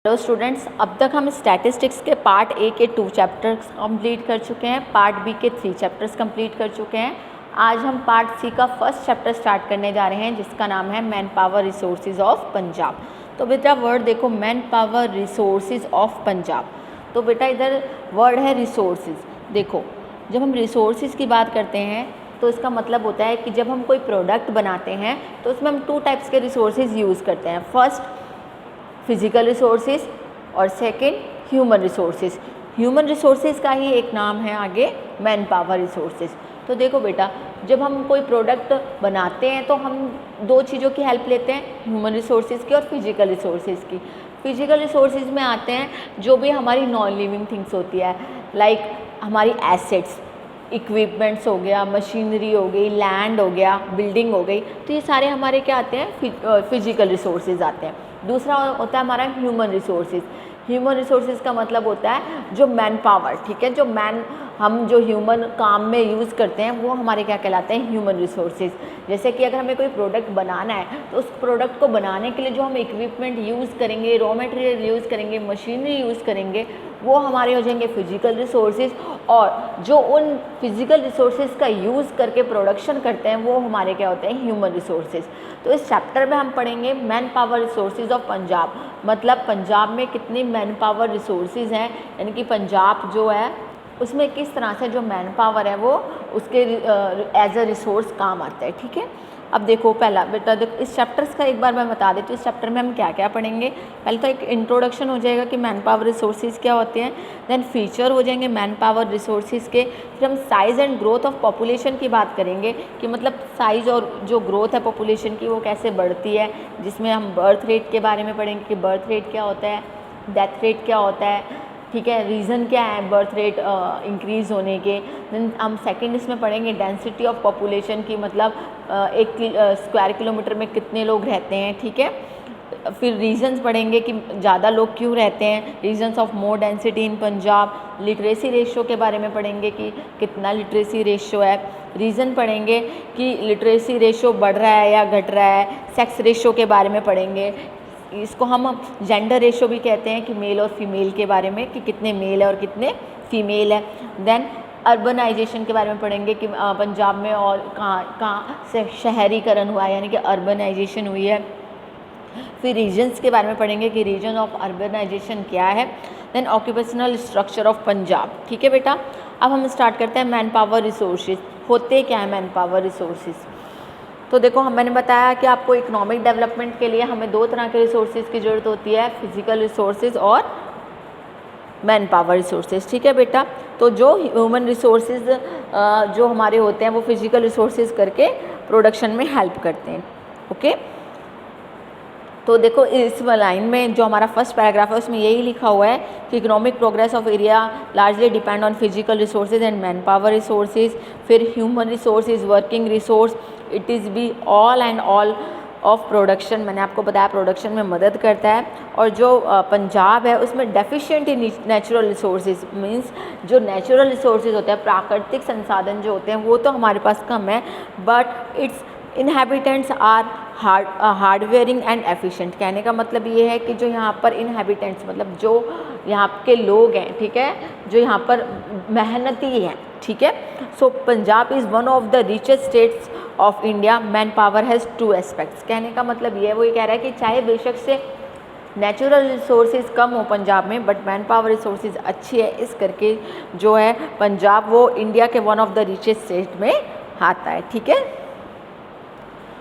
Hello students, अब तक हम स्टैटिस्टिक्स के पार्ट ए के 2 चैप्टर्स कंप्लीट कर चुके हैं, पार्ट बी के 3 चैप्टर्स कंप्लीट कर चुके हैं। आज हम पार्ट सी का फर्स्ट चैप्टर स्टार्ट करने जा रहे हैं जिसका नाम है man power resources of Punjab. तो बेटा वर्ड देखो, man power resources of Punjab. तो बेटा इधर वर्ड है रिसोर्सेज। देखो, जब हम रिसोर्सेज की बात करते हैं तो इसका मतलब होता है कि जब हम कोई प्रोडक्ट बनाते हैं तो उसमें हम 2 टाइप्स के रिसोर्सेज यूज़ करते हैं। फर्स्ट फिज़िकल रिसोर्सेज और second human resources. Human resources का ही एक नाम है आगे मैन पावर रिसोर्सेज। तो देखो बेटा, जब हम कोई प्रोडक्ट बनाते हैं तो हम 2 चीज़ों की हेल्प लेते हैं, ह्यूमन रिसोर्सेज की और फिजिकल रिसोर्सेज की। फिजिकल रिसोर्सेज में आते हैं जो भी हमारी नॉन लिविंग थिंग्स होती है, लाइक हमारी एसेट्स, इक्विपमेंट्स हो गया, मशीनरी हो गई, लैंड हो गया, बिल्डिंग हो गई। तो ये सारे हमारे क्या आते हैं, फिजिकल रिसोर्सेज आते हैं। दूसरा होता है हमारा ह्यूमन रिसोर्सेज। ह्यूमन रिसोर्सेज का मतलब होता है जो मैन पावर, ठीक है, जो हम जो ह्यूमन काम में यूज़ करते हैं वो हमारे क्या कहलाते हैं, ह्यूमन रिसोर्सेज। जैसे कि अगर हमें कोई प्रोडक्ट बनाना है तो उस प्रोडक्ट को बनाने के लिए जो हम इक्विपमेंट यूज़ करेंगे, रॉ मटेरियल यूज़ करेंगे, मशीनरी यूज़ करेंगे, वो हमारे हो जाएंगे फिजिकल रिसोर्सेज। और जो उन फिजिकल रिसोर्सेज का यूज़ करके प्रोडक्शन करते हैं वो हमारे क्या होते हैं, ह्यूमन रिसोर्सेज। तो इस चैप्टर में हम पढ़ेंगे man power resources of Punjab, मतलब पंजाब में कितनी मैन पावर रिसोर्सेज हैं, यानी कि पंजाब जो है उसमें किस तरह से जो मैन पावर है वो उसके एज अ रिसोर्स काम आता है। ठीक है, अब देखो पहला बेटा, देखो इस चैप्टर्स का एक बार मैं बता देती हूँ। इस चैप्टर में हम क्या क्या पढ़ेंगे। पहले तो एक इंट्रोडक्शन हो जाएगा कि मैन पावर रिसोर्सेज क्या होते हैं, देन फीचर हो जाएंगे मैन पावर रिसोर्सेज के। फिर हम size and growth of population की बात करेंगे कि मतलब साइज़ और जो ग्रोथ है पॉपुलेशन की वो कैसे बढ़ती है, जिसमें हम बर्थ रेट के बारे में पढ़ेंगे कि बर्थ रेट क्या होता है, डेथ रेट क्या होता है, ठीक है, रीज़न क्या है बर्थ रेट इंक्रीज़ होने के। देन हम सेकंड इसमें पढ़ेंगे डेंसिटी ऑफ पॉपुलेशन की, मतलब 1 स्क्वायर किलोमीटर में कितने लोग रहते हैं। ठीक है, फिर रीजंस पढ़ेंगे कि ज़्यादा लोग क्यों रहते हैं, reasons of more density in Punjab. Literacy ratio के बारे में पढ़ेंगे कि कितना लिटरेसी रेशियो है। रीज़न पढ़ेंगे कि लिटरेसी रेशियो बढ़ रहा है या घट रहा है। सेक्स रेशियो के बारे में पढ़ेंगे, इसको हम जेंडर रेशो भी कहते हैं कि मेल और फीमेल के बारे में कि कितने मेल है और कितने फीमेल है। देन अर्बनाइजेशन के बारे में पढ़ेंगे कि पंजाब में और कहाँ से शहरीकरण हुआ है, यानी कि अर्बनाइजेशन हुई है। फिर रीजन्स के बारे में पढ़ेंगे कि रीजन ऑफ अर्बनाइजेशन क्या है। Then occupational structure of Punjab. ठीक है बेटा, अब हम स्टार्ट करते हैं मैन पावर रिसोर्सेज। होते क्या है मैन पावर रिसोर्सेज। तो देखो, मैंने बताया कि आपको इकोनॉमिक डेवलपमेंट के लिए हमें 2 तरह के रिसोर्सेज की ज़रूरत होती है, फिजिकल रिसोर्सेज और मैन पावर रिसोर्सेज। ठीक है बेटा, तो जो ह्यूमन रिसोर्सेज जो हमारे होते हैं वो फिजिकल रिसोर्सेज करके प्रोडक्शन में हेल्प करते हैं। ओके, तो देखो इस लाइन में जो हमारा फर्स्ट पैराग्राफ है उसमें यही लिखा हुआ है कि economic progress of area largely depend on physical resources and man power resources. फिर human resources, working resource, it is be all and all of production. मैंने आपको बताया प्रोडक्शन में मदद करता है। और जो पंजाब है उसमें deficient in natural resources, means जो नेचुरल रिसोर्सेज होते हैं, प्राकृतिक संसाधन जो होते हैं वो तो हमारे पास कम है, but its inhabitants are hardworking and efficient. कहने का मतलब ये है कि जो यहाँ पर इनहेबिटेंट्स मतलब जो यहाँ के लोग हैं, ठीक है, जो यहाँ पर मेहनती हैं, ठीक है। So Punjab is one of the richest states of India. Man power has 2 aspects. कहने का मतलब ये है, वो ये कह रहा है कि चाहे बेशक से नेचुरल रिसोर्सेज कम हो पंजाब में, बट मैन पावर रिसोर्सेज अच्छी है, इस करके जो है पंजाब वो इंडिया के one of the richest state में आता है। ठीक है,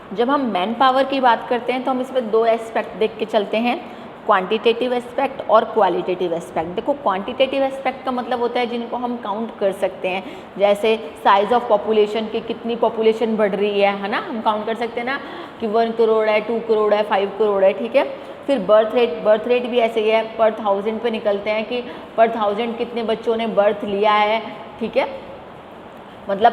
जब हम मैन पावर की बात करते हैं तो हम इसमें 2 एस्पेक्ट देख के चलते हैं, क्वांटिटेटिव एस्पेक्ट और क्वालिटेटिव एस्पेक्ट। देखो, क्वांटिटेटिव एस्पेक्ट का मतलब होता है जिनको हम काउंट कर सकते हैं, जैसे साइज़ ऑफ पॉपुलेशन की, कितनी पॉपुलेशन बढ़ रही है ना, हम काउंट कर सकते हैं ना कि 1 करोड़ है, 2 करोड़ है, 5 करोड़ है। ठीक है, फिर बर्थ रेट भी ऐसे ही है, पर 1000 पे निकलते हैं कि पर 1000 कितने बच्चों ने बर्थ लिया है। ठीक है, मतलब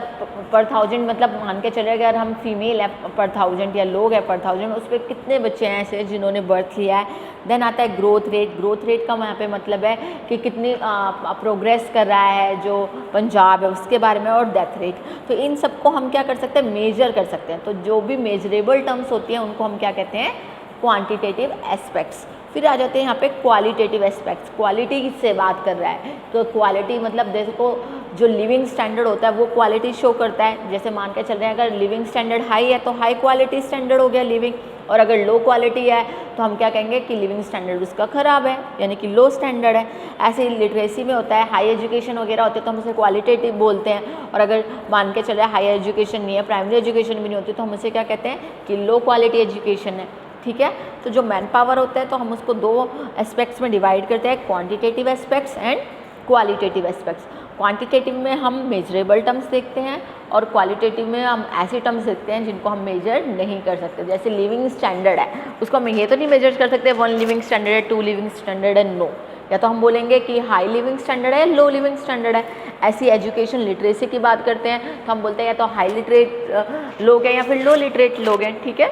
पर 1000 मतलब मान के चले अगर हम फीमेल है पर 1000 या लोग हैं पर 1000, उस पर कितने बच्चे हैं ऐसे जिन्होंने बर्थ लिया है। देन आता है ग्रोथ रेट। ग्रोथ रेट का वहाँ पे मतलब है कि कितनी प्रोग्रेस कर रहा है जो पंजाब है उसके बारे में। और डेथ रेट, तो इन सबको हम क्या कर सकते हैं, मेजर कर सकते हैं। तो जो भी मेजरेबल टर्म्स होती हैं उनको हम क्या कहते हैं, क्वांटिटेटिव एस्पेक्ट्स। फिर आ जाते हैं यहाँ पे क्वालिटेटिव एस्पेक्ट्स, क्वालिटी से बात कर रहा है तो क्वालिटी मतलब देखो जो लिविंग स्टैंडर्ड होता है वो क्वालिटी शो करता है। जैसे मान के चल रहे हैं अगर लिविंग स्टैंडर्ड हाई है तो हाई क्वालिटी स्टैंडर्ड हो गया लिविंग, और अगर लो क्वालिटी है तो हम क्या कहेंगे कि लिविंग स्टैंडर्ड उसका ख़राब है, यानी कि लो स्टैंडर्ड है। ऐसे ही लिटरेसी में होता है, हाई एजुकेशन वगैरह होते हैं तो हम उसे क्वालिटेटिव बोलते हैं, और अगर मान के चले हाई एजुकेशन नहीं है, प्राइमरी एजुकेशन भी नहीं होती तो हम उसे क्या कहते हैं कि लो क्वालिटी एजुकेशन है। ठीक है, तो जो मैन पावर होता है तो हम उसको दो एस्पेक्ट्स में डिवाइड करते हैं, quantitative aspects and qualitative aspects. Quantitative में हम मेजरेबल टर्म्स देखते हैं और क्वालिटेटिव में हम ऐसे टर्म्स देखते हैं जिनको हम मेजर नहीं कर सकते। जैसे लिविंग स्टैंडर्ड है, उसको हम ये तो नहीं मेजर कर सकते 1 लिविंग स्टैंडर्ड है, 2 लिविंग स्टैंडर्ड है, नो। या तो हम बोलेंगे कि हाई लिविंग स्टैंडर्ड है, लो लिविंग स्टैंडर्ड है। ऐसी एजुकेशन लिटरेसी की बात करते हैं तो हम बोलते हैं या तो हाई लिटरेट लोग हैं या फिर लो लिटरेट लोग हैं। ठीक है,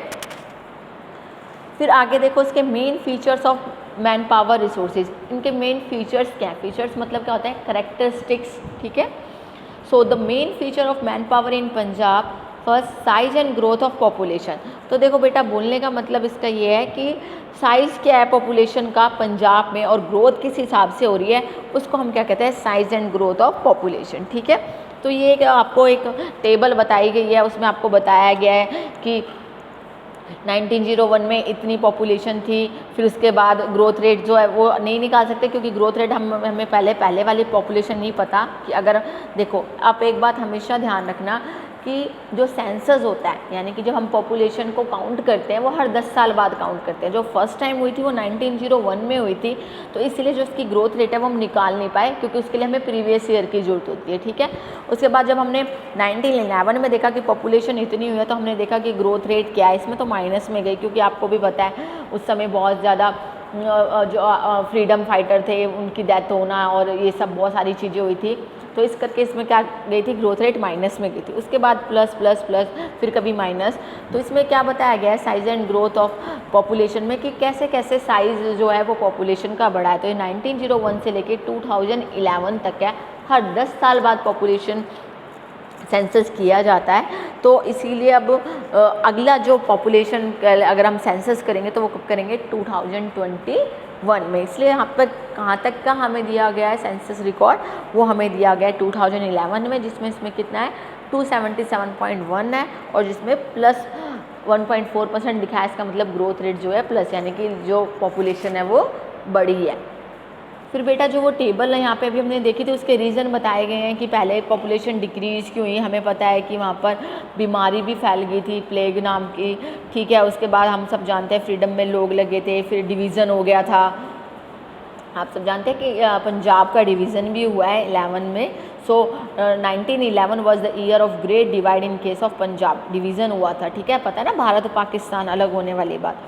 फिर आगे देखो इसके main features of man power resources. इनके मेन फीचर्स क्या हैं? फीचर्स मतलब क्या होता है? करेक्टरिस्टिक्स। ठीक है, so the main feature of man power in Punjab, first size and growth of population. तो देखो बेटा बोलने का मतलब इसका ये है कि साइज़ क्या है पॉपुलेशन का पंजाब में और ग्रोथ किस हिसाब से हो रही है उसको हम क्या कहते हैं? Size and growth of population. ठीक है, तो ये आपको एक टेबल बताई गई है, उसमें आपको बताया गया है कि 1901 में इतनी पॉपुलेशन थी, फिर उसके बाद ग्रोथ रेट जो है वो नहीं निकाल सकते क्योंकि ग्रोथ रेट हमें पहले वाली पॉपुलेशन नहीं पता। कि अगर देखो आप एक बात हमेशा ध्यान रखना कि जो सेंसस होता है यानी कि जब हम पॉपुलेशन को काउंट करते हैं वो हर 10 साल बाद काउंट करते हैं। जो फर्स्ट टाइम हुई थी वो 1901 में हुई थी, तो इसलिए जो उसकी ग्रोथ रेट है वो हम निकाल नहीं पाए क्योंकि उसके लिए हमें प्रीवियस ईयर की ज़रूरत होती है। ठीक है, उसके बाद जब हमने 1911 में देखा कि पॉपुलेशन इतनी हुई है तो हमने देखा कि ग्रोथ रेट क्या है, इसमें तो माइनस में गई क्योंकि आपको भी पता है उस समय बहुत ज़्यादा जो फ्रीडम फाइटर थे उनकी डेथ होना और ये सब बहुत सारी चीज़ें हुई थी, तो इस करके इसमें क्या गई थी? ग्रोथ रेट माइनस में गई थी। उसके बाद प्लस प्लस प्लस फिर कभी माइनस। तो इसमें क्या बताया गया है size and growth of population में कि कैसे कैसे साइज़ जो है वो पॉपुलेशन का बढ़ा है। तो ये 1901 से लेके 2011 तक है, हर 10 साल बाद पॉपुलेशन सेंसस किया जाता है। तो इसीलिए अब अगला जो पॉपुलेशन अगर हम सेंसस करेंगे तो वो कब करेंगे? 2021 में। इसलिए यहाँ पर कहाँ तक का हमें दिया गया है सेंसस रिकॉर्ड, वो हमें दिया गया है 2011 में, जिसमें इसमें कितना है 277.1 है और जिसमें प्लस 1.4% लिखा है। इसका मतलब ग्रोथ रेट जो है प्लस, यानी कि जो पॉपुलेशन है वो बढ़ी है। फिर बेटा जो वो टेबल है यहाँ पे अभी हमने देखी थी उसके रीज़न बताए गए हैं कि पहले पॉपुलेशन डिक्रीज़ क्यों हुई। हमें पता है कि वहाँ पर बीमारी भी फैल गई थी प्लेग नाम की। ठीक है, उसके बाद हम सब जानते हैं फ्रीडम में लोग लगे थे, फिर डिवीज़न हो गया था। आप सब जानते हैं कि पंजाब का डिवीज़न भी हुआ है 11 में। सो 1911 was the year of great divide in case of Punjab. Division हुआ था, ठीक है, पता है ना, भारत और पाकिस्तान अलग होने वाली बात।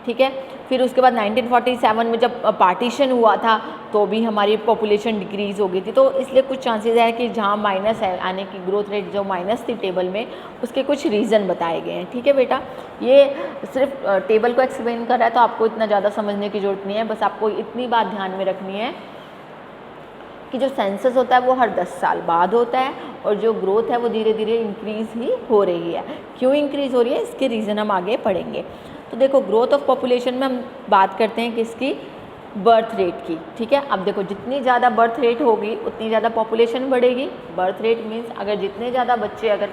ठीक है, फिर उसके बाद 1947 में जब पार्टीशन हुआ था तो भी हमारी पॉपुलेशन डिक्रीज़ हो गई थी। तो इसलिए कुछ चांसेस है कि जहाँ माइनस है यानी कि ग्रोथ रेट जो माइनस थी टेबल में उसके कुछ रीज़न बताए गए हैं। ठीक है बेटा, ये सिर्फ टेबल को एक्सप्लेन कर रहा है तो आपको इतना ज़्यादा समझने की ज़रूरत नहीं है। बस आपको इतनी बात ध्यान में रखनी है कि जो सेंसस होता है वो हर 10 साल बाद होता है और जो ग्रोथ है वो धीरे धीरे इंक्रीज़ ही हो रही है। क्यों इंक्रीज़ हो रही है इसके रीज़न हम आगे पढ़ेंगे। तो देखो ग्रोथ ऑफ पॉपुलेशन में हम बात करते हैं किसकी? बर्थ रेट की। ठीक है, अब देखो जितनी ज़्यादा बर्थ रेट होगी उतनी ज़्यादा पॉपुलेशन बढ़ेगी। बर्थ रेट मीन्स अगर जितने ज़्यादा बच्चे अगर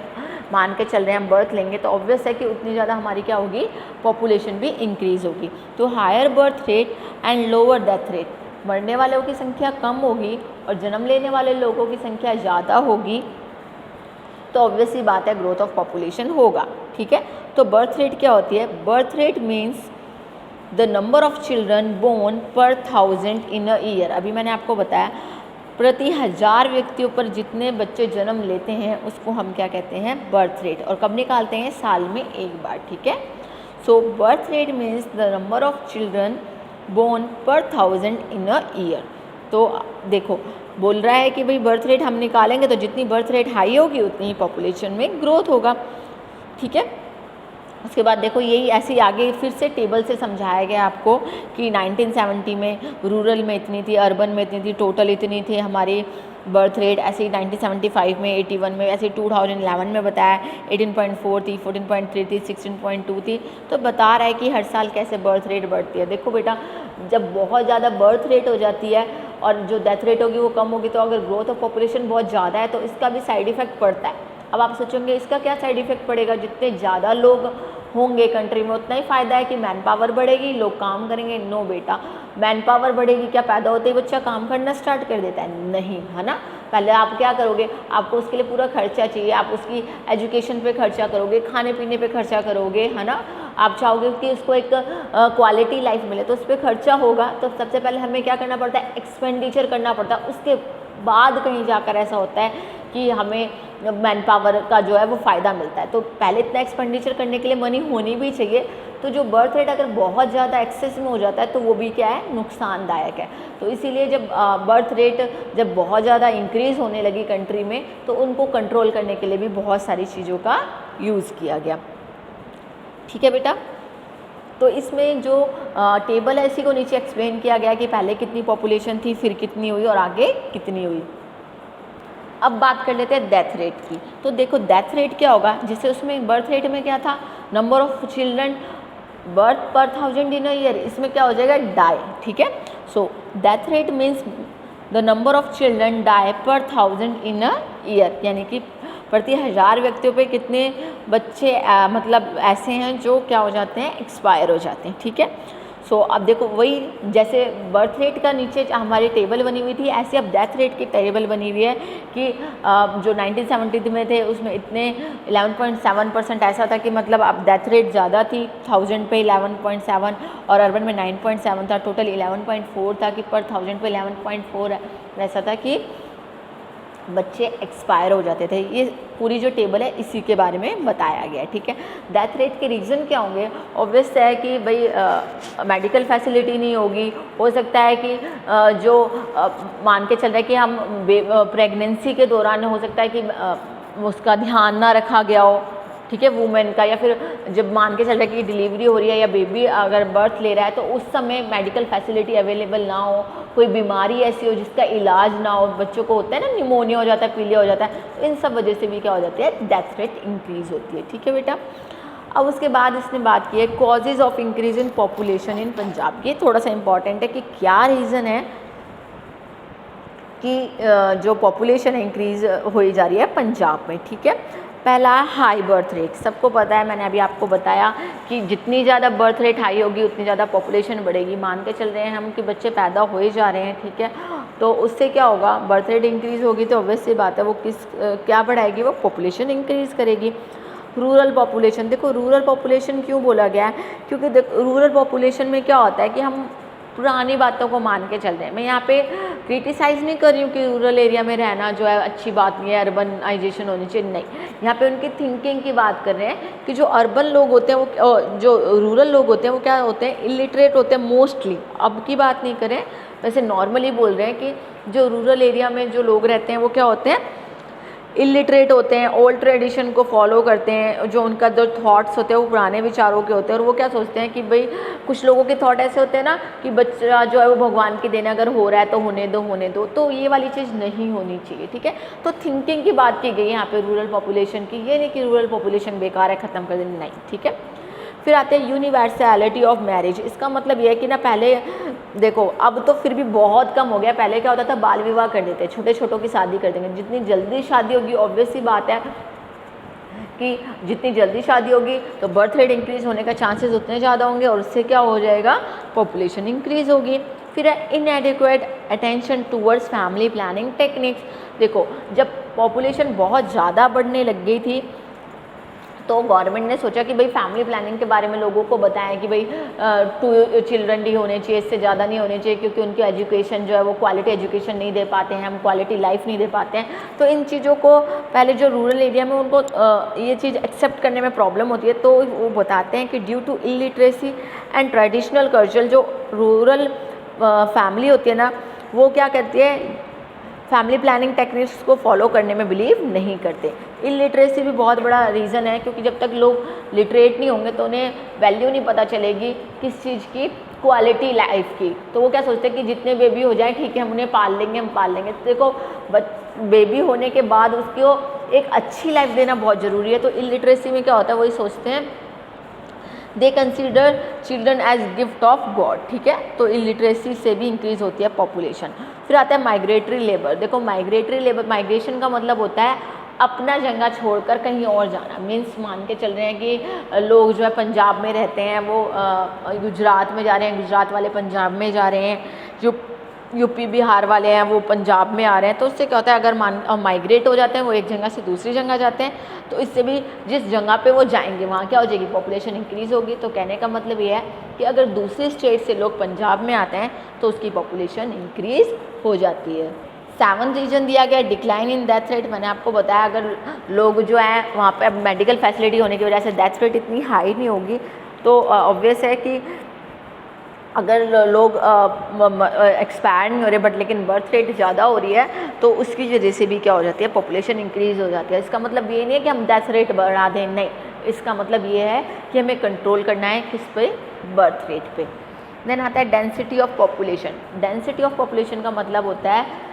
मान के चल रहे हैं हम बर्थ लेंगे तो ऑब्वियस है कि उतनी ज़्यादा हमारी क्या होगी? पॉपुलेशन भी इंक्रीज़ होगी। तो higher birth rate and lower death rate, मरने वालों की संख्या कम होगी और जन्म लेने वाले लोगों की संख्या ज़्यादा होगी तो ऑब्वियस ही बात है ग्रोथ ऑफ पॉपुलेशन होगा। ठीक है, तो बर्थ रेट क्या होती है? Birth rate means the number of children born per 1000 in a year. अभी मैंने आपको बताया प्रति 1000 व्यक्तियों पर जितने बच्चे जन्म लेते हैं उसको हम क्या कहते हैं? Birth rate. और कब निकालते हैं? साल में एक बार। ठीक है, so birth rate means the number of children born per 1000 in a year. तो देखो बोल रहा है कि भाई बर्थ रेट हम निकालेंगे तो जितनी बर्थ रेट हाई होगी उतनी ही पॉपुलेशन में ग्रोथ होगा। ठीक है, उसके बाद देखो यही ऐसी आगे फिर से टेबल से समझाया गया आपको कि 1970 में रूरल में इतनी थी, अर्बन में इतनी थी, टोटल इतनी थी हमारी बर्थ रेट ऐसे ही 1975 में, 81 में, ऐसे 2011 में बताया 18.4 थी, 14.3 थी, 16.2 थी। तो बता रहा है कि हर साल कैसे बर्थ रेट बढ़ती है। देखो बेटा, जब बहुत ज़्यादा बर्थ रेट हो जाती है और जो डेथ रेट होगी वो कम होगी, तो अगर ग्रोथ ऑफ पॉपुलेशन बहुत ज़्यादा है तो इसका भी साइड इफ़ेक्ट पड़ता है। अब आप सोचेंगे इसका क्या साइड इफ़ेक्ट पड़ेगा? जितने ज़्यादा लोग होंगे कंट्री में उतना ही फ़ायदा है कि मैन पावर बढ़ेगी, लोग काम करेंगे। नो बेटा, मैन पावर बढ़ेगी क्या पैदा होते ही बच्चा काम करना स्टार्ट कर देता है? नहीं, है ना। पहले आप क्या करोगे? आपको उसके लिए पूरा खर्चा चाहिए, आप उसकी एजुकेशन पे खर्चा करोगे, खाने पीने पे खर्चा करोगे, है ना। आप चाहोगे कि उसको एक क्वालिटी लाइफ मिले तो उस पर खर्चा होगा। तो सबसे पहले हमें क्या करना पड़ता है? एक्सपेंडिचर करना पड़ता है। उसके बाद कहीं जाकर ऐसा होता है कि हमें मैन पावर का जो है वो फ़ायदा मिलता है। तो पहले इतना एक्सपेंडिचर करने के लिए मनी होनी भी चाहिए। तो जो बर्थ रेट अगर बहुत ज़्यादा एक्सेस में हो जाता है तो वो भी क्या है? नुकसानदायक है। तो इसीलिए जब बर्थ रेट जब बहुत ज़्यादा इंक्रीज़ होने लगी कंट्री में तो उनको कंट्रोल करने के लिए भी बहुत सारी चीज़ों का यूज़ किया गया। ठीक है बेटा। तो इसमें जो टेबल है इसी को नीचे एक्सप्लेन किया गया कि पहले कितनी पॉपुलेशन थी, फिर कितनी हुई और आगे कितनी हुई। अब बात कर लेते हैं डेथ रेट की। तो देखो डेथ रेट क्या होगा, जिससे उसमें बर्थ रेट में क्या था? नंबर ऑफ चिल्ड्रन बर्थ पर 1000 इन अ ईयर। इसमें क्या हो जाएगा? डाई। ठीक है। So death rate means the number of children die per 1000 in a year, यानी कि प्रति 1000 व्यक्तियों पे कितने बच्चे मतलब ऐसे हैं जो क्या हो जाते हैं? एक्सपायर हो जाते हैं। ठीक है। सो अब देखो वही जैसे बर्थ रेट का नीचे हमारी टेबल बनी हुई थी, ऐसे अब डेथ रेट की टेबल बनी हुई है कि जो 1970 में थे उसमें इतने 11.7% ऐसा था कि मतलब अब डेथ रेट ज़्यादा थी, 1000 पे 11.7 और अर्बन में 9.7 था, टोटल 11.4 था कि पर 1000 पे 11.4 ऐसा था कि बच्चे एक्सपायर हो जाते थे। ये पूरी जो टेबल है इसी के बारे में बताया गया है। ठीक है। डेथ रेट के रीज़न क्या होंगे? ऑब्वियस है कि भाई मेडिकल फैसिलिटी नहीं होगी, हो सकता है कि जो मान के चल रहा है कि हम प्रेगनेंसी के दौरान हो सकता है कि उसका ध्यान ना रखा गया हो, ठीक है, वुमेन का, या फिर जब मान के चल रहा है कि डिलीवरी हो रही है या बेबी अगर बर्थ ले रहा है तो उस समय मेडिकल फैसिलिटी अवेलेबल ना हो, कोई बीमारी ऐसी हो जिसका इलाज ना हो। बच्चों को होता है ना निमोनिया हो जाता है, पीलिया हो जाता है, तो इन सब वजह से भी क्या हो जाती है? डेथ रेट इंक्रीज़ होती है। ठीक है बेटा। अब उसके बाद इसने बात की है causes of increase in population in Punjab. ये थोड़ा सा इंपॉर्टेंट है कि क्या रीज़न है कि जो पॉपुलेशन इंक्रीज़ हो जा रही है पंजाब में। ठीक है। पहला हाई बर्थ रेट। सबको पता है, मैंने अभी आपको बताया कि जितनी ज़्यादा बर्थ रेट हाई होगी उतनी ज़्यादा पॉपुलेशन बढ़ेगी। मान के चल रहे हैं हम कि बच्चे पैदा हो ही जा रहे हैं। ठीक है। तो उससे क्या होगा? बर्थ रेट इंक्रीज़ होगी तो ऑब्वियस सी बात है वो क्या बढ़ाएगी? वो पॉपुलेशन इंक्रीज़ करेगी। Rural population. देखो रूरल पॉपुलेशन क्यों बोला गया है? क्योंकि देखो रूरल पॉपुलेशन में क्या होता है कि हम पुरानी बातों को मान के चल रहे हैं। मैं यहाँ पे क्रिटिसाइज़ नहीं कर रही हूँ कि रूरल एरिया में रहना जो है अच्छी बात नहीं है, अर्बनाइजेशन होनी चाहिए, नहीं। यहाँ पे उनकी थिंकिंग की बात कर रहे हैं कि जो अर्बन लोग होते हैं वो जो रूरल लोग होते हैं वो क्या होते हैं? इलिटरेट होते हैं मोस्टली। अब की बात नहीं करें, वैसे नॉर्मली बोल रहे हैं कि जो रूरल एरिया में जो लोग रहते हैं वो क्या होते हैं? इलिटरेट होते हैं, ओल्ड ट्रेडिशन को फॉलो करते हैं, जो उनका जो थॉट्स होते हैं वो पुराने विचारों के होते हैं। और वो क्या सोचते हैं कि भाई कुछ लोगों के थॉट ऐसे होते हैं ना कि बच्चा जो है वो भगवान की देन, अगर हो रहा है तो होने दो, तो ये वाली चीज़ नहीं होनी चाहिए। ठीक है। तो थिंकिंग की बात की गई है यहाँ पे रूरल पॉपुलेशन की। ये नहीं कि रूरल पॉपुलेशन बेकार है, ख़त्म कर देनी, नहीं। ठीक है। फिर आते हैं यूनिवर्सैलिटी ऑफ मैरिज। इसका मतलब ये है कि ना पहले देखो, अब तो फिर भी बहुत कम हो गया। पहले क्या होता था? बाल विवाह कर देते, छोटे छोटों की शादी कर देंगे। जितनी जल्दी शादी होगी ऑब्वियस सी बात है कि जितनी जल्दी शादी होगी तो बर्थ रेट इंक्रीज़ होने का चांसेस उतने ज़्यादा होंगे और उससे क्या हो जाएगा? पॉपुलेशन इंक्रीज़ होगी। फिर है इनएडिक्वेट attention towards family planning techniques. देखो जब पॉपुलेशन बहुत ज़्यादा बढ़ने लग गई थी तो गवर्नमेंट ने सोचा कि भाई फैमिली प्लानिंग के बारे में लोगों को बताएं कि भाई 2 चिल्ड्रन ही होने चाहिए, इससे ज़्यादा नहीं होने चाहिए, क्योंकि उनकी एजुकेशन जो है वो क्वालिटी एजुकेशन नहीं दे पाते हैं, हम क्वालिटी लाइफ नहीं दे पाते हैं। तो इन चीज़ों को पहले जो रूरल एरिया में उनको ये चीज़ एक्सेप्ट करने में प्रॉब्लम होती है, तो वो बताते हैं कि due to illiteracy and traditional culture, जो रूरल फैमिली होती है ना वो क्या करती है? फैमिली प्लानिंग टेक्निक्स को फॉलो करने में बिलीव नहीं करते। इलिटरेसी भी बहुत बड़ा रीज़न है, क्योंकि जब तक लोग लिटरेट नहीं होंगे तो उन्हें वैल्यू नहीं पता चलेगी किस चीज़ की क्वालिटी लाइफ की। तो वो क्या सोचते हैं कि जितने बेबी हो जाए ठीक है, हम उन्हें पाल लेंगे, हम पाल लेंगे। तो देखो बेबी होने के बाद उसको एक अच्छी लाइफ देना बहुत ज़रूरी है। तो इलिटरेसी में क्या होता है, वही सोचते हैं, they consider children as gift of God, ठीक है। तो इलिटरेसी से भी इंक्रीज होती है पॉपुलेशन। फिर आता है माइग्रेटरी लेबर। देखो माइग्रेटरी लेबर, माइग्रेशन का मतलब होता है अपना जगह छोड़कर कहीं और जाना। मीन्स मान के चल रहे हैं कि लोग जो है पंजाब में रहते हैं, वो गुजरात में जा रहे हैं, गुजरात वाले पंजाब में जा रहे हैं, जो यूपी बिहार वाले हैं वो पंजाब में आ रहे हैं। तो उससे क्या होता है, अगर माइग्रेट हो जाते हैं, वो एक जगह से दूसरी जगह जाते हैं, तो इससे भी जिस जगह पे वो जाएंगे वहाँ क्या हो जाएगी, पॉपुलेशन इंक्रीज़ होगी। तो कहने का मतलब ये है कि अगर दूसरी स्टेट से लोग पंजाब में आते हैं तो उसकी पॉपुलेशन इंक्रीज़ हो जाती है। 7 रीजन दिया गया डिक्लाइन इन डेथ रेट। मैंने आपको बताया अगर लोग जो है वहाँ पे अब मेडिकल फैसिलिटी होने की वजह से डेथ रेट इतनी हाई नहीं होगी, तो ऑब्वियस है कि अगर लोग एक्सपायर नहीं हो रहे बट लेकिन बर्थ रेट ज़्यादा हो रही है, तो उसकी वजह से भी क्या हो जाती है, पॉपुलेशन इंक्रीज़ हो जाती है। इसका मतलब ये नहीं है कि हम डेथ रेट बढ़ा दें, नहीं, इसका मतलब ये है कि हमें कंट्रोल करना है किस पे, बर्थ रेट पे। देन आता है density of population. Density of population का मतलब होता है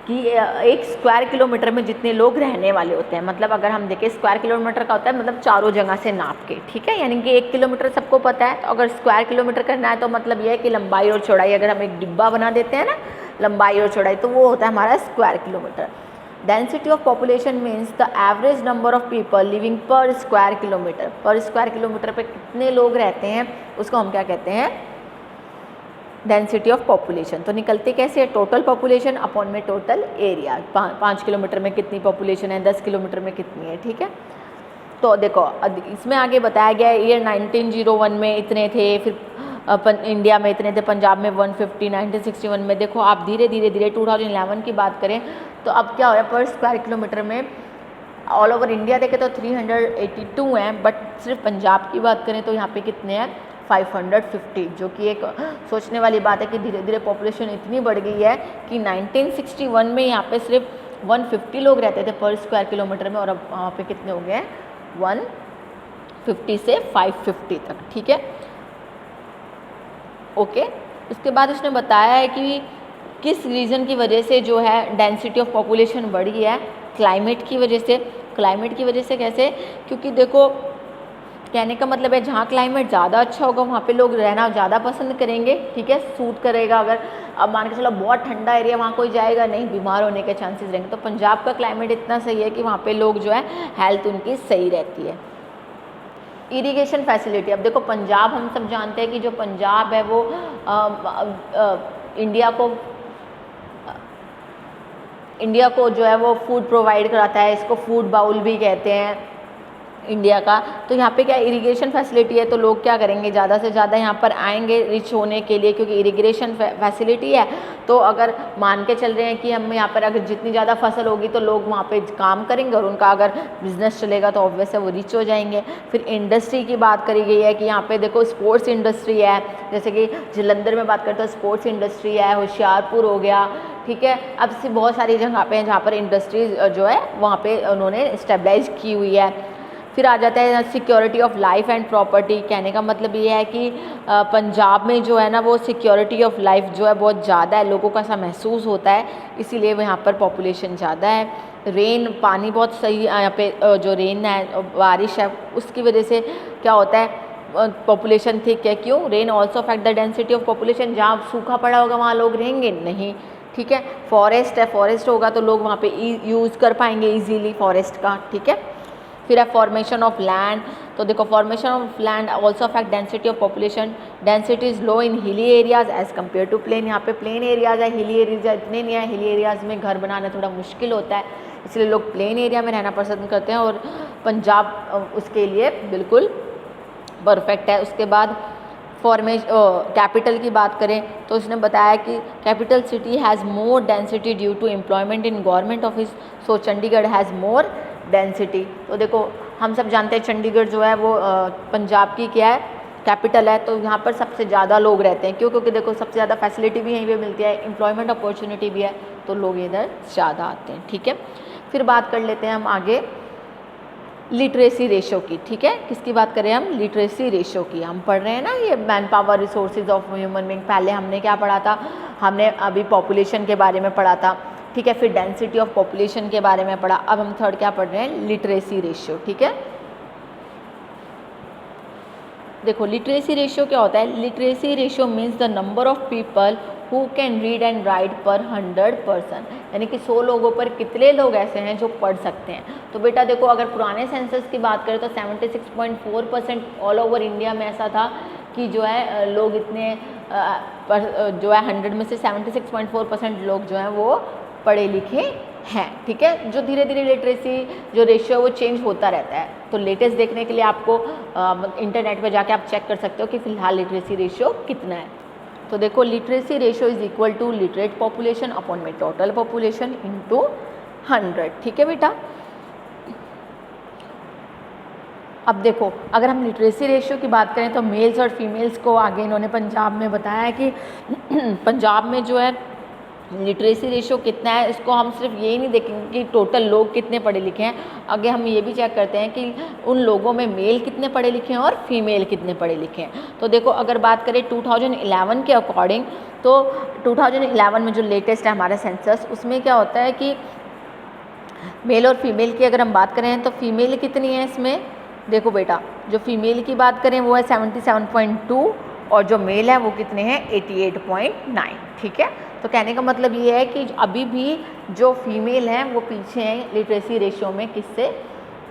कि 1 स्क्वायर किलोमीटर में जितने लोग रहने वाले होते हैं। मतलब अगर हम देखें स्क्वायर किलोमीटर का होता है मतलब चारों जगह से नाप के, ठीक है, यानी कि 1 किलोमीटर सबको पता है। तो अगर स्क्वायर किलोमीटर करना है तो मतलब यह है कि लंबाई और चौड़ाई, अगर हम एक डिब्बा बना देते हैं ना, लंबाई और चौड़ाई, तो वो होता है हमारा square kilometre. Density of population means the average number of people living पर स्क्वायर किलोमीटर। पर स्क्वायर किलोमीटर पे कितने लोग रहते हैं उसको हम क्या कहते हैं, डेंसिटी ऑफ पॉपुलेशन। तो निकलते कैसे है, टोटल पॉपुलेशन अपॉन में टोटल एरिया। 5 किलोमीटर में कितनी पॉपुलेशन है, 10 किलोमीटर में कितनी है, ठीक है। तो देखो इसमें आगे बताया गया है ईयर 1901 में इतने थे, फिर इंडिया में इतने थे, पंजाब में 150, 1961 में। देखो आप धीरे धीरे 2011 की बात करें तो अब क्या हो रहा है, पर स्क्वायर किलोमीटर में ऑल ओवर इंडिया देखें तो 382 हैं, बट सिर्फ पंजाब की बात करें तो यहाँ पे कितने हैं, 550, जो कि एक सोचने वाली बात है कि धीरे धीरे पॉपुलेशन इतनी बढ़ गई है कि 1961 में यहाँ पे सिर्फ 150 लोग रहते थे पर स्क्वायर किलोमीटर में, और अब वहाँ पे कितने हो गए हैं, 150 से 550 तक, ठीक है, ओके। उसके बाद उसने बताया है कि किस रीज़न की वजह से जो है डेंसिटी ऑफ पॉपुलेशन बढ़ी है, क्लाइमेट की वजह से। क्लाइमेट की वजह से कैसे, क्योंकि देखो कहने का मतलब है जहाँ क्लाइमेट ज़्यादा अच्छा होगा वहाँ पे लोग रहना ज़्यादा पसंद करेंगे, ठीक है, सूट करेगा। अगर अब मान के चलो बहुत ठंडा एरिया, वहाँ कोई जाएगा नहीं, बीमार होने के चांसेस रहेंगे। तो पंजाब का क्लाइमेट इतना सही है कि वहाँ पे लोग जो है हेल्थ उनकी सही रहती है। इरिगेशन फैसिलिटी, अब देखो पंजाब हम सब जानते हैं कि जो पंजाब है वो इंडिया को जो है वो फूड प्रोवाइड कराता है, इसको फूड बाउल भी कहते हैं इंडिया का। तो यहाँ पे क्या इरिगेशन फैसिलिटी है, तो लोग क्या करेंगे, ज़्यादा से ज़्यादा यहाँ पर आएंगे रिच होने के लिए, क्योंकि इरिगेशन फैसिलिटी है। तो अगर मान के चल रहे हैं कि हम यहाँ पर अगर जितनी ज़्यादा फसल होगी तो लोग वहाँ पे काम करेंगे, और उनका अगर बिजनेस चलेगा तो ऑब्वियस है वो रिच हो जाएंगे। फिर इंडस्ट्री की बात करी गई है कि यहाँ पे देखो स्पोर्ट्स इंडस्ट्री है, जैसे कि जलंधर में बात करते हैं स्पोर्ट्स इंडस्ट्री है, होशियारपुर हो गया, ठीक है। अब से बहुत सारी जगह पे हैं जहाँ पर इंडस्ट्रीज जो है वहाँ पे उन्होंने स्टेबलाइज की हुई है। फिर आ जाता है security of life and property. कहने का मतलब ये है कि पंजाब में जो है ना वो सिक्योरिटी ऑफ लाइफ जो है बहुत ज़्यादा है, लोगों का ऐसा महसूस होता है, इसीलिए यहाँ पर पॉपुलेशन ज़्यादा है। रेन, पानी बहुत सही यहाँ पे जो रेन है, बारिश है, उसकी वजह से क्या होता है पॉपुलेशन ठीक है। क्यों, rain also affect the density of population. जहाँ सूखा पड़ा होगा वहाँ लोग रहेंगे नहीं, ठीक है। फॉरेस्ट है, फॉरेस्ट होगा तो लोग वहाँ पे यूज़ कर पाएंगे इजीली फॉरेस्ट का, ठीक है। फिर है फॉर्मेशन ऑफ लैंड। तो देखो formation of land also affect density of population. Density is low in hilly areas as compare to plain. यहाँ पे प्लेन एरियाज है, हिली एरियाज इतने नहीं है, हिली एरियाज में घर बनाना थोड़ा मुश्किल होता है, इसलिए लोग प्लेन एरिया में रहना पसंद करते हैं, और पंजाब उसके लिए बिल्कुल परफेक्ट है। उसके बाद कैपिटल की बात करें तो उसने बताया कि capital city has more density due to employment in government office, so Chandigarh has more density. तो देखो हम सब जानते हैं चंडीगढ़ जो है वो पंजाब की क्या है, कैपिटल है, तो यहाँ पर सबसे ज़्यादा लोग रहते हैं। क्यों, क्योंकि देखो सबसे ज़्यादा फैसिलिटी भी यहीं पे मिलती है, एम्प्लॉयमेंट अपॉर्चुनिटी भी है, तो लोग इधर ज़्यादा आते हैं, ठीक है। फिर बात कर लेते हैं हम आगे लिटरेसी रेशो की, ठीक है। किसकी बात करें हम? लिटरेसी रेशो की। हम पढ़ रहे हैं ना ये man power resources of human being. पहले हमने क्या पढ़ा था? हमने अभी पॉपुलेशन के बारे में पढ़ा था, ठीक है। फिर डेंसिटी ऑफ पॉपुलेशन के बारे में पढ़ा। अब हम थर्ड क्या पढ़ रहे हैं? लिटरेसी रेशियो, ठीक है। देखो लिटरेसी रेशियो क्या होता है? Literacy ratio means the number of people who can read and right पर 100 पर्सन, यानी कि 100 लोगों पर कितने लोग ऐसे हैं जो पढ़ सकते हैं। तो बेटा देखो, अगर पुराने सेंसस की बात करें तो 76.4% ऑल ओवर इंडिया में ऐसा था कि जो है लोग इतने जो है 100 में से 76.4% लोग जो हैं वो पढ़े लिखे हैं, ठीक है। जो धीरे धीरे लिटरेसी जो रेशियो वो चेंज होता रहता है। तो लेटेस्ट देखने के लिए आपको इंटरनेट पर जाके आप चेक कर सकते हो कि फ़िलहाल लिटरेसी रेशियो कितना है। तो देखो literacy ratio is equal to literate population upon में टोटल पॉपुलेशन इनटू 100, ठीक है बेटा। अब देखो अगर हम लिटरेसी रेशियो की बात करें तो मेल्स और फीमेल्स को आगे इन्होंने पंजाब में बताया है कि पंजाब में जो है लिटरेसी रेशियो कितना है। इसको हम सिर्फ यही नहीं देखेंगे कि टोटल लोग कितने पढ़े लिखे हैं, आगे हम ये भी चेक करते हैं कि उन लोगों में मेल कितने पढ़े लिखे हैं और फीमेल कितने पढ़े लिखे हैं। तो देखो अगर बात करें 2011 के अकॉर्डिंग, तो 2011 में जो लेटेस्ट है हमारा सेंसस, उसमें क्या होता है कि मेल और फीमेल की अगर हम बात करें तो फीमेल कितनी है इसमें? देखो बेटा जो फीमेल की बात करें वो है 77.2 और जो मेल है वो कितने हैं? 88.9, ठीक है। तो कहने का मतलब ये है कि अभी भी जो फीमेल हैं वो पीछे हैं लिटरेसी रेशियो में, किससे?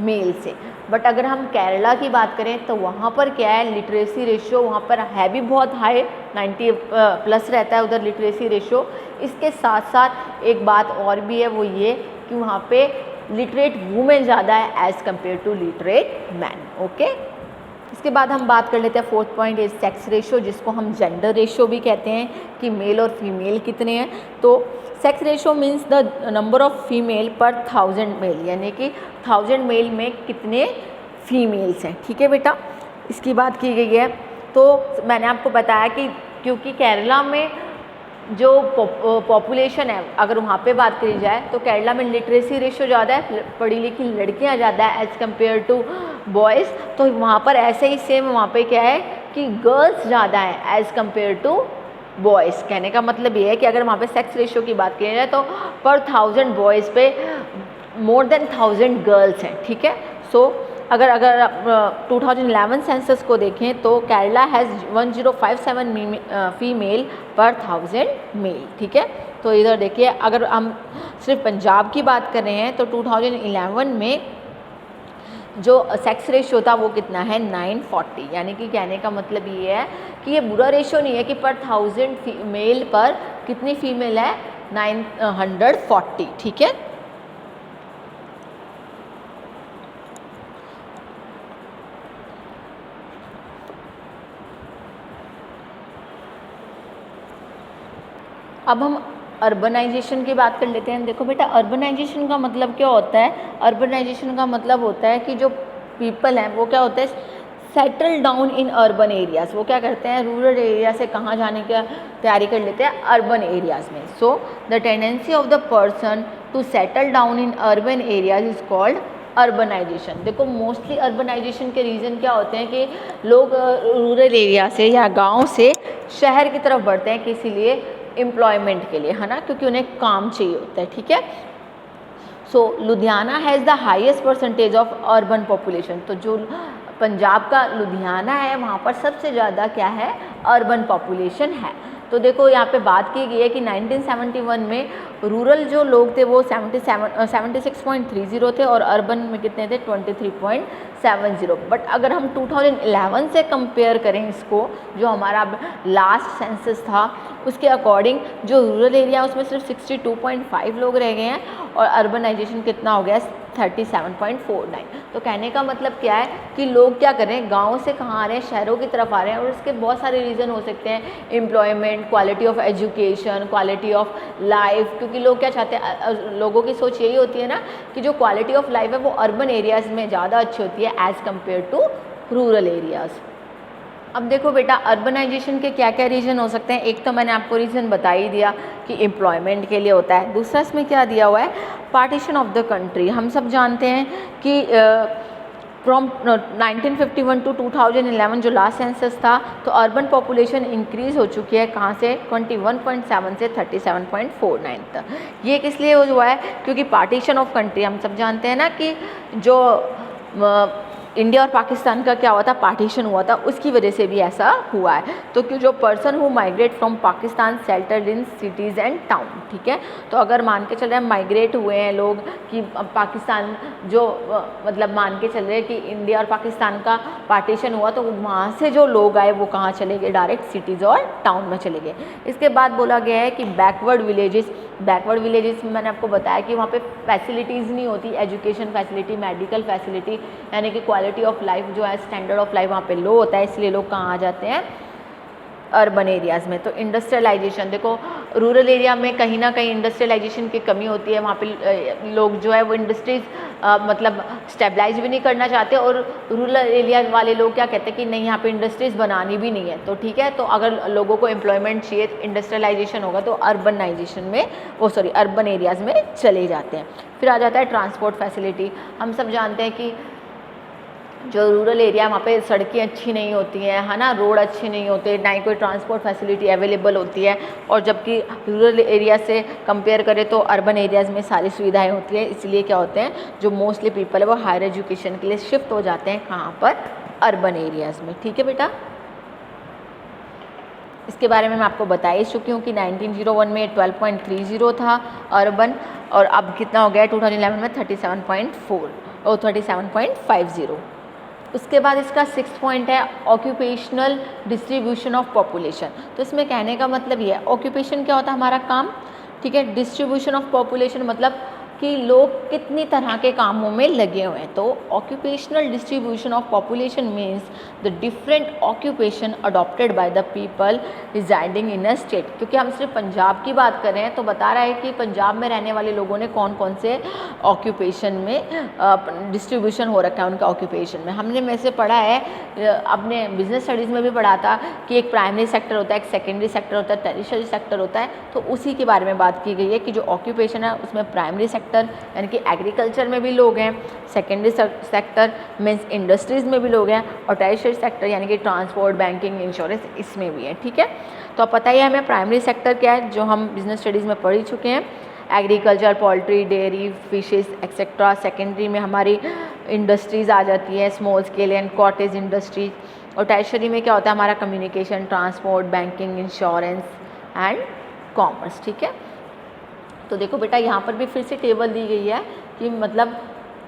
मेल से। बट अगर हम केरला की बात करें तो वहाँ पर क्या है? लिटरेसी रेशियो वहाँ पर है भी बहुत हाई, 90 प्लस रहता है उधर लिटरेसी रेशियो। इसके साथ साथ एक बात और भी है, वो ये कि वहाँ पे लिटरेट वुमेन ज़्यादा है as compare to literate man, okay. इसके बाद हम बात कर लेते हैं fourth point is sex ratio, जिसको हम जेंडर रेशियो भी कहते हैं कि मेल और फीमेल कितने हैं। तो sex ratio means the number of female पर 1000 मेल, यानी कि 1000 मेल में कितने फीमेल्स हैं, ठीक है बेटा। इसकी बात की गई है। तो मैंने आपको बताया कि क्योंकि केरला में जो पॉपुलेशन है, अगर वहाँ पे बात करी जाए तो केरला में लिटरेसी रेशियो ज़्यादा है, पढ़ी लिखी लड़कियाँ ज़्यादा है एज़ कम्पेयर टू बॉयज़। तो वहाँ पर ऐसे ही सेम वहाँ पे क्या है कि गर्ल्स ज़्यादा है एज़ कम्पेयर टू बॉयज़। कहने का मतलब ये है कि अगर वहाँ पे सेक्स रेशियो की बात की जाए तो पर 1000 बॉयज़ पे मोर देन 1000 गर्ल्स हैं, ठीक है। सो अगर 2011 सेंसस को देखें तो केरला हैज़ 1057 फीमेल पर 1000 मेल, ठीक है। तो इधर देखिए अगर हम सिर्फ पंजाब की बात कर रहे हैं तो 2011 में जो सेक्स रेशियो था वो कितना है? 940, यानी कि कहने का मतलब ये है कि ये बुरा रेशियो नहीं है कि पर 1000 मेल पर कितनी फीमेल है? 940, ठीक है। अब हम अर्बनाइजेशन की बात कर लेते हैं। देखो बेटा अर्बनाइजेशन का मतलब क्या होता है? अर्बनाइजेशन का मतलब होता है कि जो पीपल हैं वो क्या होता है? Settle down in urban areas. वो क्या करते हैं? रूरल एरिया से कहाँ जाने की तैयारी कर लेते हैं? अर्बन एरियाज़ में। So the tendency of the person to settle down in urban areas is called urbanisation. देखो मोस्टली अर्बनाइजेशन के रीज़न क्या होते हैं कि लोग रूरल एरिया से या गाँव से शहर की तरफ बढ़ते हैं, किसी लिए? एम्प्लॉयमेंट के लिए, है ना, क्योंकि उन्हें काम चाहिए होता है, ठीक है। So Ludhiana has the highest percentage of urban population. तो जो पंजाब का लुधियाना है वहाँ पर सबसे ज़्यादा क्या है? अर्बन पॉपुलेशन है। तो देखो यहाँ पे बात की गई है कि 1971 में रूरल जो लोग थे वो 76.30 थे और अर्बन में कितने थे? 23.70। बट अगर हम 2011 से कंपेयर करें इसको, जो हमारा लास्ट सेंसस था, उसके अकॉर्डिंग जो रूरल एरिया उसमें सिर्फ 62.5 लोग रह गए हैं और अर्बनाइजेशन कितना हो गया? 37.49। तो कहने का मतलब क्या है कि लोग क्या कर रहे हैं? गाँव से कहाँ आ रहे हैं? शहरों की तरफ आ रहे हैं। और इसके बहुत सारे रीज़न हो सकते हैं, employment, quality of education, quality of life. क्योंकि लोग क्या चाहते हैं? लोगों की सोच यही होती है ना कि जो क्वालिटी ऑफ लाइफ है वो अर्बन एरियाज़ में ज़्यादा अच्छी होती है as compare to rural areas. अब देखो बेटा अर्बनाइजेशन के क्या क्या रीज़न हो सकते हैं। एक तो मैंने आपको रीज़न बता ही दिया कि एम्प्लॉयमेंट के लिए होता है। दूसरा इसमें क्या दिया हुआ है? Partition of the country. हम सब जानते हैं कि फ्रॉम 1951 टू 2011 जो लास्ट सेंसस था, तो अर्बन पॉपुलेशन इंक्रीज़ हो चुकी है कहाँ से 21.7 से 37.49 तक। ये किस लिए हुआ है? क्योंकि पार्टीशन ऑफ कंट्री, हम सब जानते हैं ना कि जो इंडिया और पाकिस्तान का क्या हुआ था, पार्टीशन हुआ था, उसकी वजह से भी ऐसा हुआ है। तो कि जो person who migrate from Pakistan settled in cities and town, ठीक है, तो अगर मान के चल रहे हैं माइग्रेट हुए हैं लोग कि पाकिस्तान जो मतलब मान के चल रहे हैं कि इंडिया और पाकिस्तान का पार्टीशन हुआ, तो वहाँ से जो लोग आए वो कहाँ चले गए, डायरेक्ट सिटीज़ और टाउन में चले गए। इसके बाद बोला गया है कि बैकवर्ड विलेजेस में मैंने आपको बताया कि वहाँ पे फैसिलिटीज़ नहीं होती, एजुकेशन फैसिलिटी, मेडिकल फैसिलिटी, यानी कि क्वालिटी ऑफ लाइफ जो है, स्टैंडर्ड ऑफ लाइफ वहाँ पे लो होता है, इसलिए लोग कहाँ आ जाते हैं, अर्बन एरियाज़ में। तो इंडस्ट्रियलाइजेशन, देखो रूरल एरिया में कहीं ना कहीं इंडस्ट्रियलाइजेशन की कमी होती है, वहाँ पे लोग जो है वो इंडस्ट्रीज़ मतलब स्टेबलाइज भी नहीं करना चाहते, और रूरल एरिया वाले लोग क्या कहते हैं कि नहीं यहाँ पे इंडस्ट्रीज़ बनानी भी नहीं है। तो ठीक है, तो अगर लोगों को एम्प्लॉयमेंट चाहिए, इंडस्ट्रियलाइजेशन होगा तो अर्बनाइजेशन में अर्बन एरियाज़ में चले जाते हैं। फिर आ जाता है ट्रांसपोर्ट फैसिलिटी। हम सब जानते हैं कि जो रूरल एरिया वहाँ पे सड़कें अच्छी नहीं होती हैं, है ना, रोड अच्छे नहीं होते, ना ही कोई ट्रांसपोर्ट फैसिलिटी अवेलेबल होती है, और जबकि रूरल एरिया से कंपेयर करें तो अर्बन एरियाज़ में सारी सुविधाएं होती हैं। इसलिए क्या होते हैं, जो मोस्टली पीपल है वो हायर एजुकेशन के लिए शिफ्ट हो जाते हैं कहाँ पर, अर्बन एरियाज़ में। ठीक है बेटा, इसके बारे में मैं आपको बता ही चुकी हूँ कि 1901 में 12.30 था अर्बन, और अब कितना हो गया 2011 में 37.4 और 37.50। उसके बाद इसका 6 पॉइंट है ऑक्यूपेशनल डिस्ट्रीब्यूशन ऑफ पॉपुलेशन। तो इसमें कहने का मतलब ये है, ऑक्यूपेशन क्या होता है, हमारा काम, ठीक है, डिस्ट्रीब्यूशन ऑफ पॉपुलेशन मतलब कि लोग कितनी तरह के कामों में लगे हुए हैं। तो occupational distribution of population means the different occupation adopted by the people residing in a state. क्योंकि हम सिर्फ पंजाब की बात कर रहे हैं, तो बता रहा है कि पंजाब में रहने वाले लोगों ने कौन कौन से ऑक्यूपेशन में डिस्ट्रीब्यूशन हो रखा है उनका ऑक्यूपेशन में। हमने में से पढ़ा है, अपने बिजनेस स्टडीज़ में भी पढ़ा था कि एक प्राइमरी सेक्टर होता है, एक सेकेंडरी सेक्टर होता है, टेरिशरी सेक्टर होता है। तो उसी के बारे में बात की गई है कि जो ऑक्यूपेशन है उसमें प्राइमरी सेक्टर यानी कि एग्रीकल्चर में भी लोग हैं, सेकेंडरी सेक्टर मीन्स इंडस्ट्रीज़ में भी लोग हैं, और टेरिशरी सेक्टर यानी कि ट्रांसपोर्ट, बैंकिंग, इंश्योरेंस, इसमें भी है। ठीक है, तो अब पता ही है हमें प्राइमरी सेक्टर क्या है, जो हम बिजनेस स्टडीज़ में पढ़ ही चुके हैं, agriculture, poultry, dairy, fishes etcetera. Secondary में हमारी इंडस्ट्रीज़ आ जाती है, small scale and cottage industries. और टर्शियरी में क्या होता है हमारा, communication, transport, banking, insurance and commerce. ठीक है, तो देखो बेटा यहाँ पर भी फिर से टेबल दी गई है कि मतलब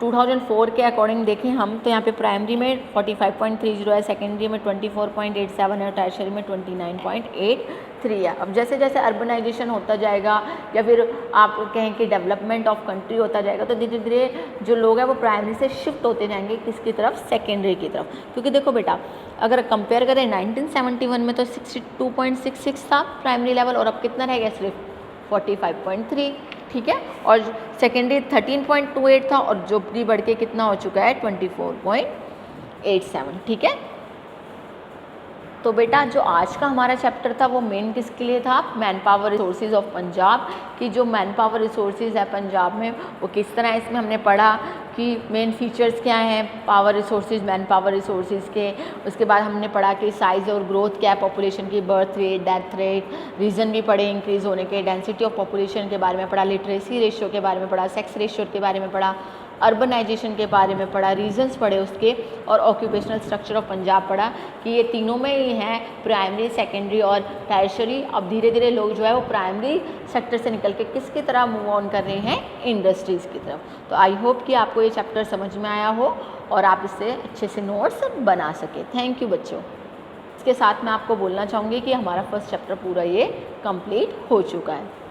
2004 के अकॉर्डिंग देखें हम, तो यहाँ पे प्राइमरी में 45.30 है, सेकेंडरी में 24.87 है, टर्शियरी में 29.83 है। अब जैसे जैसे अर्बनाइजेशन होता जाएगा या फिर आप कहें कि डेवलपमेंट ऑफ कंट्री होता जाएगा, तो धीरे धीरे जो लोग हैं वो प्राइमरी से शिफ्ट होते जाएंगे किसकी तरफ, सेकेंडरी की तरफ। क्योंकि देखो बेटा अगर कंपेयर करें 1971 में तो 62.66 था प्राइमरी लेवल, और अब कितना रह गया, सिर्फ 45.3। ठीक है, और सेकेंडरी 13.28 था, और जो भी बढ़ के कितना हो चुका है 24.87। ठीक है, तो बेटा जो आज का हमारा चैप्टर था वो मेन किसके लिए था, man power resources of Punjab की जो मैन पावर रिसोर्सेज है पंजाब में वो किस तरह है। इसमें हमने पढ़ा कि मेन फीचर्स क्या हैं power resources, man power resources के। उसके बाद हमने पढ़ा कि साइज़ और ग्रोथ क्या है पॉपुलेशन की, birth rate, death rate, reason भी पढ़े इंक्रीज़ होने के, डेंसिटी ऑफ पॉपुलेशन के बारे में पढ़ा, लिटरेसी रेशियो के बारे में पढ़ा, सेक्स रेशियो के बारे में पढ़ा, अर्बनाइजेशन के बारे में पढ़ा, रीजंस पढ़े उसके, और ऑक्यूपेशनल स्ट्रक्चर ऑफ पंजाब पढ़ा कि ये तीनों में ही हैं, प्राइमरी, सेकेंडरी और टर्शियरी। अब धीरे धीरे लोग जो है वो प्राइमरी सेक्टर से निकल के किसकी तरह मूव ऑन कर रहे हैं, इंडस्ट्रीज़ की तरफ। तो आई होप कि आपको ये चैप्टर समझ में आया हो और आप इससे अच्छे से नोट्स बना सके। थैंक यू बच्चों। इसके साथ मैं आपको बोलना चाहूँगी कि हमारा फर्स्ट चैप्टर पूरा ये कंप्लीट हो चुका है।